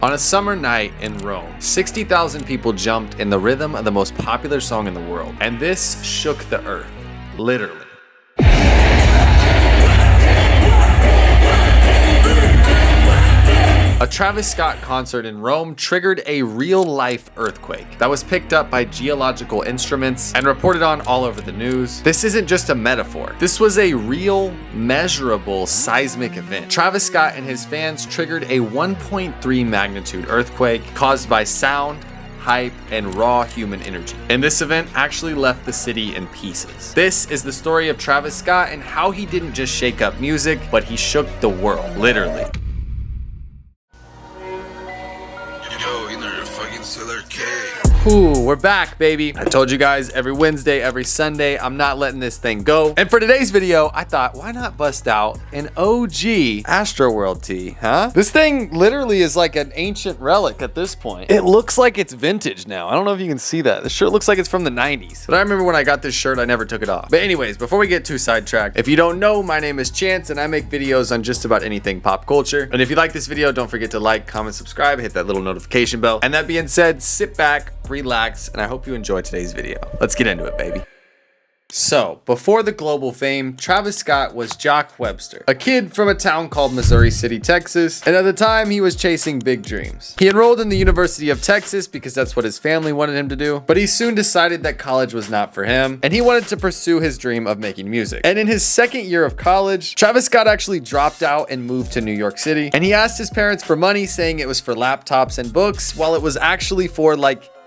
On a summer night in Rome, 60,000 people jumped in the rhythm of the most popular song in the world. And this shook the earth, literally. A Travis Scott concert in Rome triggered a real-life earthquake that was picked up by geological instruments and reported on all over the news. This isn't just a metaphor. This was a real, measurable seismic event. Travis Scott and his fans triggered a 1.3 magnitude earthquake caused by sound, hype, and raw human energy. And this event actually left the city in pieces. This is the story of Travis Scott and how he didn't just shake up music, but he shook the world, literally. Ooh, we're back, baby. I told you guys every Wednesday, every Sunday, I'm not letting this thing go. And for today's video, I thought, why not bust out an OG Astroworld tee, huh? This thing literally is like an ancient relic at this point. It looks like it's vintage now. I don't know if you can see that. The shirt looks like it's from the 90s. But I remember when I got this shirt, I never took it off. But anyways, before we get too sidetracked, if you don't know, my name is Chance and I make videos on just about anything pop culture. And if you like this video, don't forget to like, comment, subscribe, hit that little notification bell. And that being said, sit back, relax, and I hope you enjoy today's video. Let's get into it, baby. So, before the global fame, Travis Scott was Jock Webster, a kid from a town called Missouri City, Texas, and at the time he was chasing big dreams. He enrolled in the University of Texas because that's what his family wanted him to do, but he soon decided that college was not for him, and he wanted to pursue his dream of making music. And in his second year of college, Travis Scott actually dropped out and moved to New York City, and he asked his parents for money, saying it was for laptops and books, while it was actually for,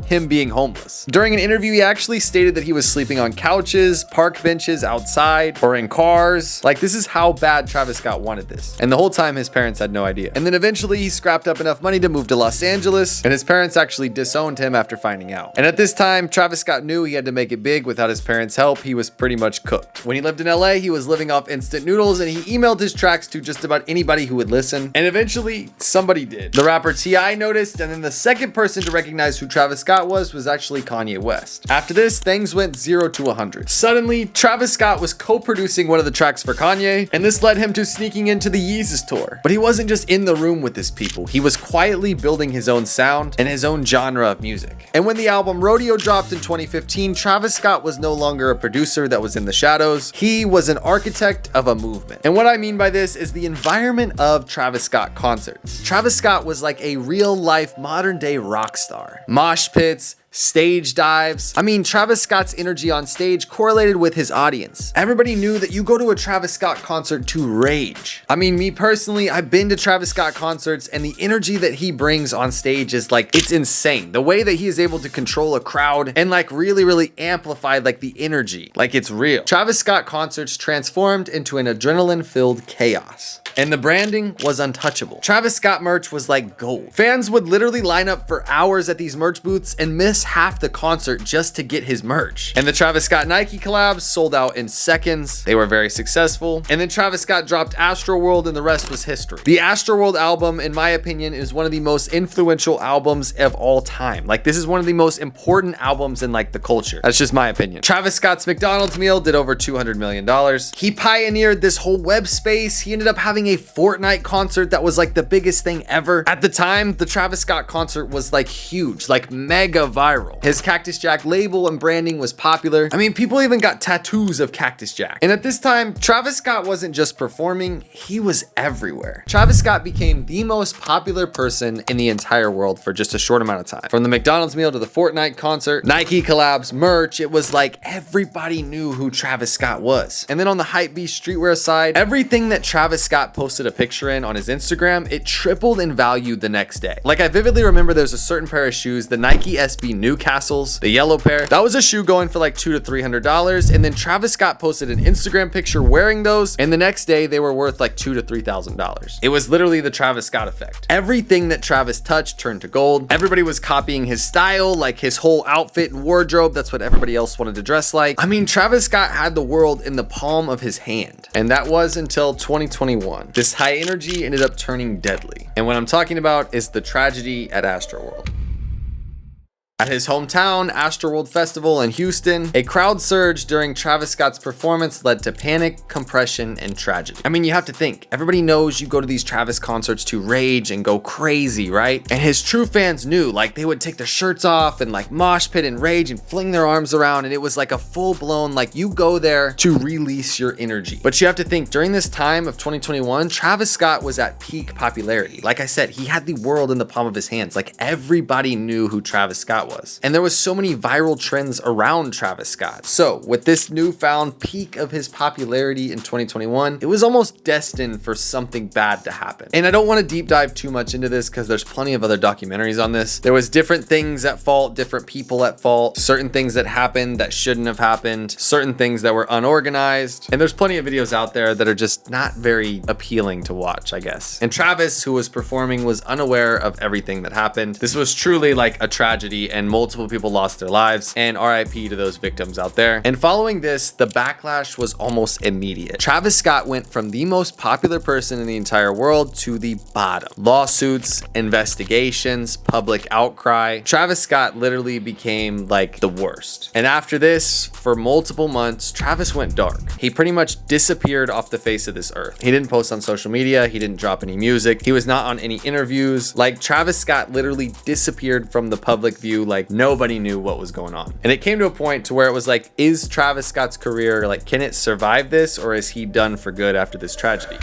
him being homeless. During an interview, he actually stated that he was sleeping on couches, park benches outside, or in cars. This is how bad Travis Scott wanted this. And the whole time his parents had no idea. And then eventually he scrapped up enough money to move to Los Angeles, and his parents actually disowned him after finding out. And at this time, Travis Scott knew he had to make it big. Without his parents' help, he was pretty much cooked. When he lived in LA, he was living off instant noodles, and he emailed his tracks to just about anybody who would listen. And eventually, somebody did. The rapper T.I. noticed, and then the second person to recognize who Travis Scott was actually Kanye West. After this, things went 0 to 100. Suddenly, Travis Scott was co-producing one of the tracks for Kanye, and this led him to sneaking into the Yeezus tour. But he wasn't just in the room with his people. He was quietly building his own sound and his own genre of music. And when the album Rodeo dropped in 2015, Travis Scott was no longer a producer that was in the shadows. He was an architect of a movement. And what I mean by this is the environment of Travis Scott concerts. Travis Scott was like a real-life, modern-day rock star. Mosh pits, stage dives. Travis Scott's energy on stage correlated with his audience. Everybody knew that you go to a Travis Scott concert to rage. Me personally, I've been to Travis Scott concerts, and the energy that he brings on stage is it's insane. The way that he is able to control a crowd and really amplify the energy. It's real. Travis Scott concerts transformed into an adrenaline-filled chaos. And the branding was untouchable. Travis Scott merch was like gold. Fans would literally line up for hours at these merch booths and miss half the concert just to get his merch. And the Travis Scott Nike collabs sold out in seconds. They were very successful. And then Travis Scott dropped Astroworld, and the rest was history. The Astroworld album, in my opinion, is one of the most influential albums of all time. This is one of the most important albums in the culture. That's just my opinion. Travis Scott's McDonald's meal did over $200 million. He pioneered this whole web space. He ended up having a Fortnite concert that was the biggest thing ever. At the time, the Travis Scott concert was huge, mega viral. His Cactus Jack label and branding was popular. People even got tattoos of Cactus Jack. And at this time, Travis Scott wasn't just performing, he was everywhere. Travis Scott became the most popular person in the entire world for just a short amount of time. From the McDonald's meal to the Fortnite concert, Nike collabs, merch, it was everybody knew who Travis Scott was. And then on the hypebeast streetwear side, everything that Travis Scott posted a picture in on his Instagram, it tripled in value the next day. I vividly remember there's a certain pair of shoes, the Nike SB Newcastles, the yellow pair. That was a shoe going for $200 to $300, and then Travis Scott posted an Instagram picture wearing those, and the next day they were worth $2,000 to $3,000. It was literally the Travis Scott effect. Everything that Travis touched turned to gold. Everybody was copying his style, his whole outfit and wardrobe. That's what everybody else wanted to dress like. Travis Scott had the world in the palm of his hand, and that was until 2021. This high energy ended up turning deadly. And what I'm talking about is the tragedy at Astroworld. At his hometown, Astroworld Festival in Houston, a crowd surge during Travis Scott's performance led to panic, compression, and tragedy. I mean, you have to think, everybody knows you go to these Travis concerts to rage and go crazy, right? And his true fans knew, like, they would take their shirts off and like mosh pit and rage and fling their arms around, and it was like a full-blown, like, you go there to release your energy. But you have to think, during this time of 2021, Travis Scott was at peak popularity. Like I said, he had the world in the palm of his hands. Like, everybody knew who Travis Scott was. And there was so many viral trends around Travis Scott. So with this newfound peak of his popularity in 2021, it was almost destined for something bad to happen. And I don't want to deep dive too much into this because there's plenty of other documentaries on this. There was different things at fault, different people at fault, certain things that happened that shouldn't have happened, certain things that were unorganized. And there's plenty of videos out there that are just not very appealing to watch, I guess. And Travis, who was performing, was unaware of everything that happened. This was truly like a tragedy, and multiple people lost their lives, and RIP to those victims out there. And following this, the backlash was almost immediate. Travis Scott went from the most popular person in the entire world to the bottom. Lawsuits, investigations, public outcry. Travis Scott literally became like the worst. And after this, for multiple months, Travis went dark. He pretty much disappeared off the face of this earth. He didn't post on social media. He didn't drop any music. He was not on any interviews. Like, Travis Scott literally disappeared from the public view. Like, nobody knew what was going on. And it came to a point to where it was like, is Travis Scott's career, like, can it survive this, or is he done for good after this tragedy?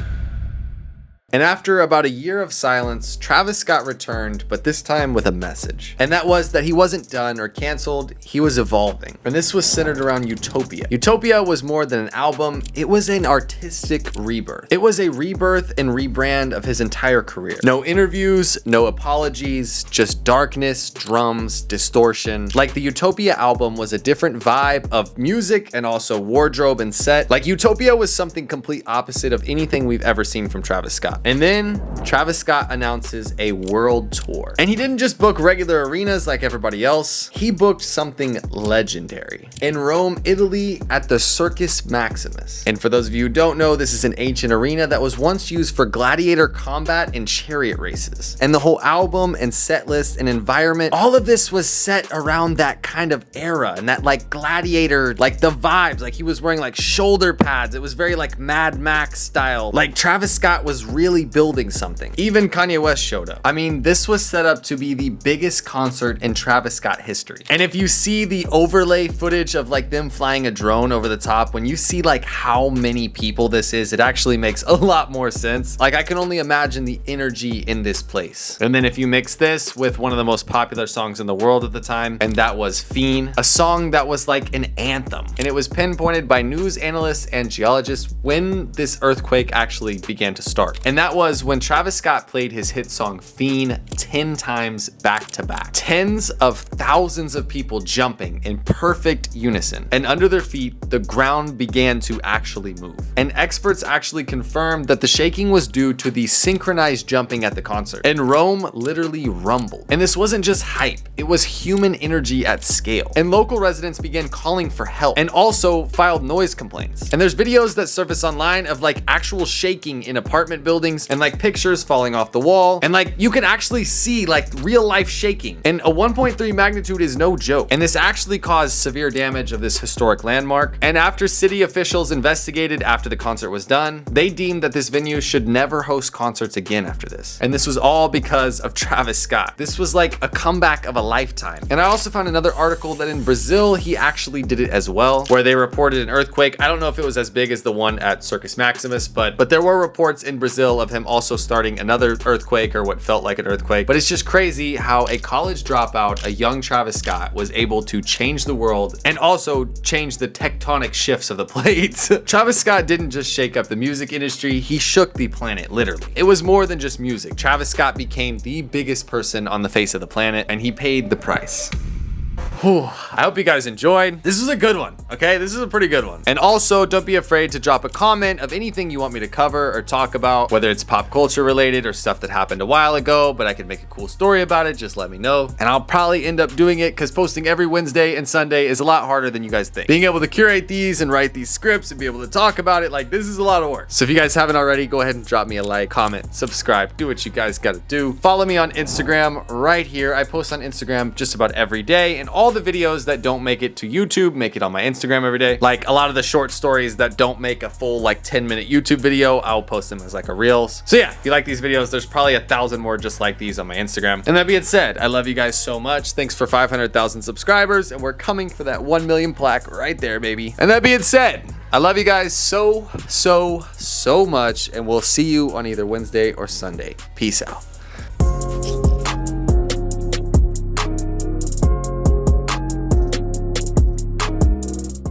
And after about a year of silence, Travis Scott returned, but this time with a message. And that was that he wasn't done or canceled, he was evolving. And this was centered around Utopia. Utopia was more than an album, it was an artistic rebirth. It was a rebirth and rebrand of his entire career. No interviews, no apologies, just darkness, drums, distortion. Like, the Utopia album was a different vibe of music and also wardrobe and set. Like, Utopia was something complete opposite of anything we've ever seen from Travis Scott. And then Travis Scott announces a world tour. And he didn't just book regular arenas like everybody else. He booked something legendary in Rome, Italy, at the Circus Maximus. And for those of you who don't know, this is an ancient arena that was once used for gladiator combat and chariot races. And the whole album and set list and environment, all of this was set around that kind of era and that like gladiator, like the vibes. Like, he was wearing like shoulder pads. It was very like Mad Max style. Like, Travis Scott was really building something. Even Kanye West showed up. I mean, this was set up to be the biggest concert in Travis Scott history. And if you see the overlay footage of like them flying a drone over the top, when you see like how many people this is, it actually makes a lot more sense. Like, I can only imagine the energy in this place. And then if you mix this with one of the most popular songs in the world at the time, and that was Fiend, a song that was like an anthem. And it was pinpointed by news analysts and geologists when this earthquake actually began to start. And that was when Travis Scott played his hit song Fiend 10 times back to back. Tens of thousands of people jumping in perfect unison. And under their feet, the ground began to actually move. And experts actually confirmed that the shaking was due to the synchronized jumping at the concert. And Rome literally rumbled. And this wasn't just hype, it was human energy at scale. And local residents began calling for help and also filed noise complaints. And there's videos that surface online of like actual shaking in apartment buildings and like pictures falling off the wall, and like you can actually see like real life shaking. And a 1.3 magnitude is no joke. And this actually caused severe damage of this historic landmark. And after city officials investigated after the concert was done, they deemed that this venue should never host concerts again after this. And this was all because of Travis Scott. This was like a comeback of a lifetime. And I also found another article that in Brazil, he actually did it as well, where they reported an earthquake. I don't know if it was as big as the one at Circus Maximus, but there were reports in Brazil of him also starting another earthquake, or what felt like an earthquake. But it's just crazy how a college dropout, a young Travis Scott, was able to change the world and also change the tectonic shifts of the plates. Travis Scott didn't just shake up the music industry, he shook the planet, literally. It was more than just music. Travis Scott became the biggest person on the face of the planet, and he paid the price. I hope you guys enjoyed. This is a good one, okay? This is a pretty good one. And also, don't be afraid to drop a comment of anything you want me to cover or talk about, whether it's pop culture related or stuff that happened a while ago, but I could make a cool story about it. Just let me know. And I'll probably end up doing it because posting every Wednesday and Sunday is a lot harder than you guys think. Being able to curate these and write these scripts and be able to talk about it, like, this is a lot of work. So if you guys haven't already, go ahead and drop me a like, comment, subscribe, do what you guys gotta do. Follow me on Instagram right here. I post on Instagram just about every day, and all the videos that don't make it to YouTube make it on my Instagram every day. Like a lot of the short stories that don't make a full like 10-minute YouTube video, I'll post them as like a Reels. So yeah, if you like these videos, there's probably 1,000 more just like these on my Instagram. And that being said, I love you guys so much. Thanks for 500,000 subscribers, and we're coming for that 1 million plaque right there, baby. And that being said, I love you guys so much, and we'll see you on either Wednesday or Sunday. Peace out.